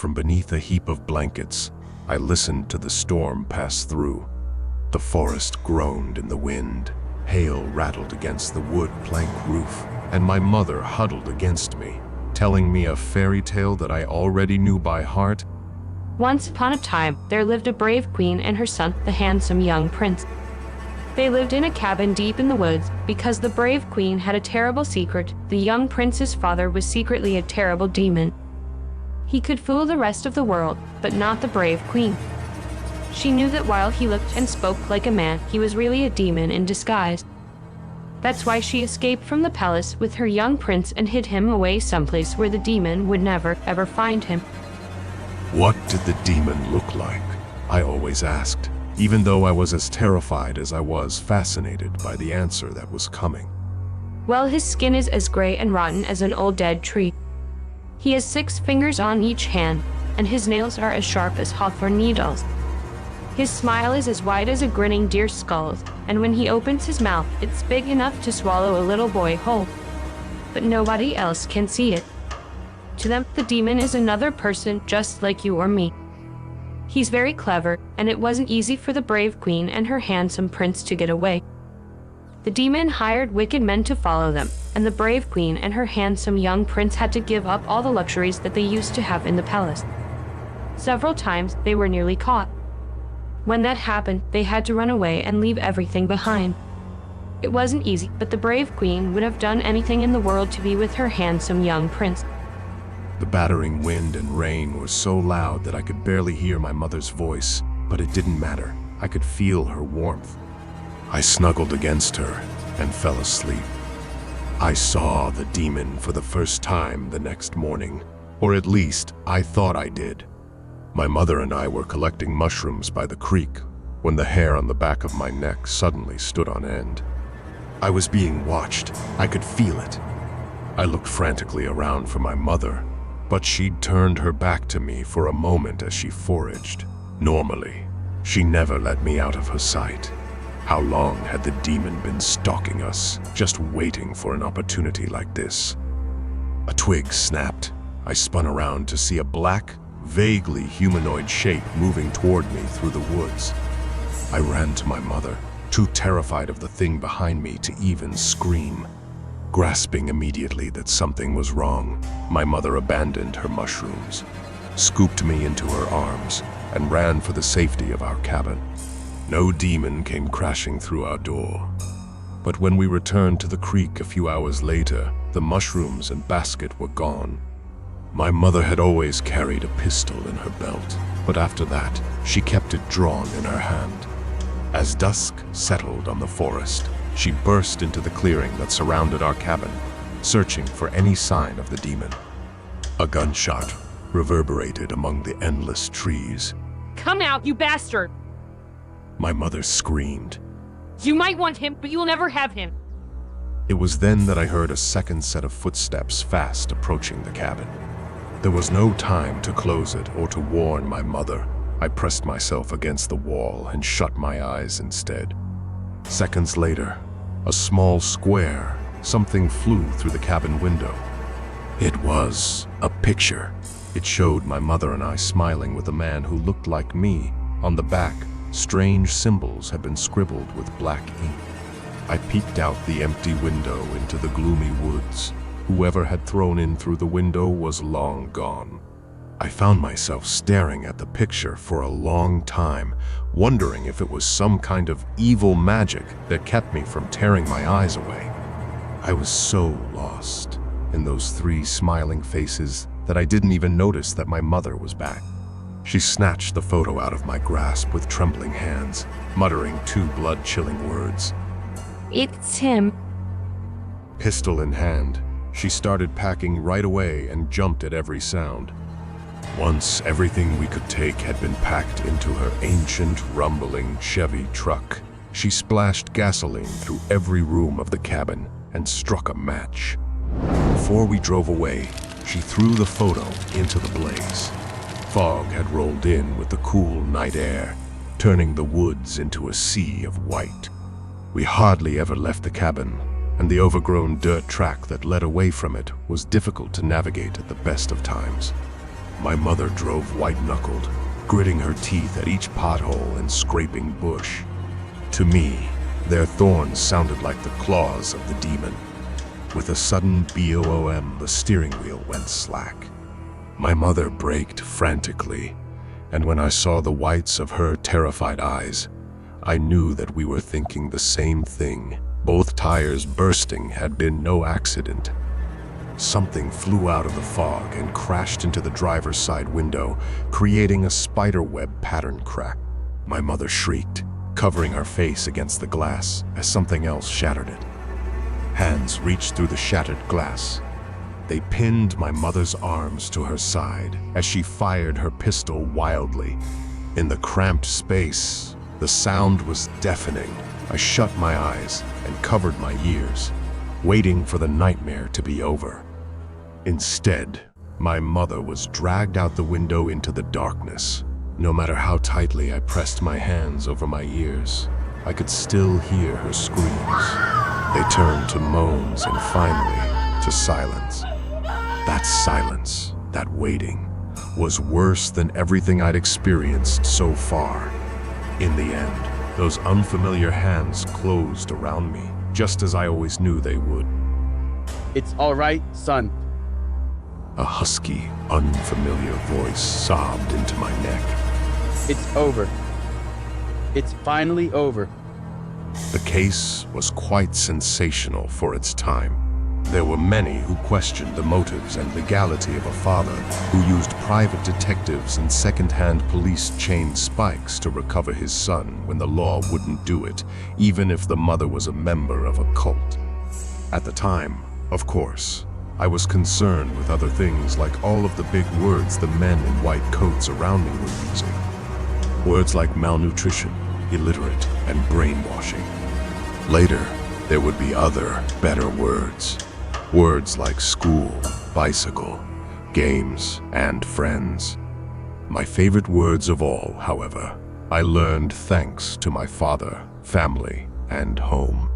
From beneath a heap of blankets, I listened to the storm pass through. The forest groaned in the wind. Hail rattled against the wood plank roof, and my mother huddled against me, telling me a fairy tale that I already knew by heart. Once upon a time, there lived a brave queen and her son, the handsome young prince. They lived in a cabin deep in the woods. Because the brave queen had a terrible secret, the young prince's father was secretly a terrible demon. He could fool the rest of the world, but not the brave queen. She knew that while he looked and spoke like a man, he was really a demon in disguise. That's why she escaped from the palace with her young prince and hid him away someplace where the demon would never, ever find him. What did the demon look like? I always asked, even though I was as terrified as I was fascinated by the answer that was coming. Well, his skin is as gray and rotten as an old dead tree. He has 6 fingers on each hand, and his nails are as sharp as hawthorn needles. His smile is as wide as a grinning deer's skull, and when he opens his mouth, it's big enough to swallow a little boy whole. But nobody else can see it. To them, the demon is another person just like you or me. He's very clever, and it wasn't easy for the brave queen and her handsome prince to get away. The demon hired wicked men to follow them, and the brave queen and her handsome young prince had to give up all the luxuries that they used to have in the palace. Several times, they were nearly caught. When that happened, they had to run away and leave everything behind. It wasn't easy, but the brave queen would have done anything in the world to be with her handsome young prince. The battering wind and rain were so loud that I could barely hear my mother's voice, but it didn't matter. I could feel her warmth. I snuggled against her and fell asleep. I saw the demon for the first time the next morning, or at least I thought I did. My mother and I were collecting mushrooms by the creek when the hair on the back of my neck suddenly stood on end. I was being watched. I could feel it. I looked frantically around for my mother, but she'd turned her back to me for a moment as she foraged. Normally, she never let me out of her sight. How long had the demon been stalking us, just waiting for an opportunity like this? A twig snapped. I spun around to see a black, vaguely humanoid shape moving toward me through the woods. I ran to my mother, too terrified of the thing behind me to even scream. Grasping immediately that something was wrong, my mother abandoned her mushrooms, scooped me into her arms, and ran for the safety of our cabin. No demon came crashing through our door. But when we returned to the creek a few hours later, the mushrooms and basket were gone. My mother had always carried a pistol in her belt, but after that, she kept it drawn in her hand. As dusk settled on the forest, she burst into the clearing that surrounded our cabin, searching for any sign of the demon. A gunshot reverberated among the endless trees. Come out, you bastard! My mother screamed. You might want him, but you'll never have him. It was then that I heard a second set of footsteps fast approaching the cabin. There was no time to close it or to warn my mother. I pressed myself against the wall and shut my eyes instead. Seconds later, a small square, something flew through the cabin window. It was a picture. It showed my mother and I smiling with a man who looked like me. On the back, strange symbols had been scribbled with black ink. I peeked out the empty window into the gloomy woods. Whoever had thrown in through the window was long gone. I found myself staring at the picture for a long time, wondering if it was some kind of evil magic that kept me from tearing my eyes away. I was so lost in those 3 smiling faces that I didn't even notice that my mother was back. She snatched the photo out of my grasp with trembling hands, muttering 2 blood-chilling words. It's him. Pistol in hand, she started packing right away and jumped at every sound. Once everything we could take had been packed into her ancient, rumbling Chevy truck, she splashed gasoline through every room of the cabin and struck a match. Before we drove away, she threw the photo into the blaze. Fog had rolled in with the cool night air, turning the woods into a sea of white. We hardly ever left the cabin, and the overgrown dirt track that led away from it was difficult to navigate at the best of times. My mother drove white-knuckled, gritting her teeth at each pothole and scraping bush. To me, their thorns sounded like the claws of the demon. With a sudden boom, the steering wheel went slack. My mother braked frantically, and when I saw the whites of her terrified eyes, I knew that we were thinking the same thing. Both tires bursting had been no accident. Something flew out of the fog and crashed into the driver's side window, creating a spiderweb pattern crack. My mother shrieked, covering her face against the glass as something else shattered it. Hands reached through the shattered glass. They pinned my mother's arms to her side as she fired her pistol wildly. In the cramped space, the sound was deafening. I shut my eyes and covered my ears, waiting for the nightmare to be over. Instead, my mother was dragged out the window into the darkness. No matter how tightly I pressed my hands over my ears, I could still hear her screams. They turned to moans and finally to silence. That silence, that waiting, was worse than everything I'd experienced so far. In the end, those unfamiliar hands closed around me, just as I always knew they would. It's all right, son. A husky, unfamiliar voice sobbed into my neck. It's over. It's finally over. The case was quite sensational for its time. There were many who questioned the motives and legality of a father who used private detectives and second-hand police chain spikes to recover his son when the law wouldn't do it, even if the mother was a member of a cult. At the time, of course, I was concerned with other things like all of the big words the men in white coats around me were using. Words like malnutrition, illiterate, and brainwashing. Later, there would be other, better words. Words like school, bicycle, games, and friends. My favorite words of all, however, I learned thanks to my father, family, and home.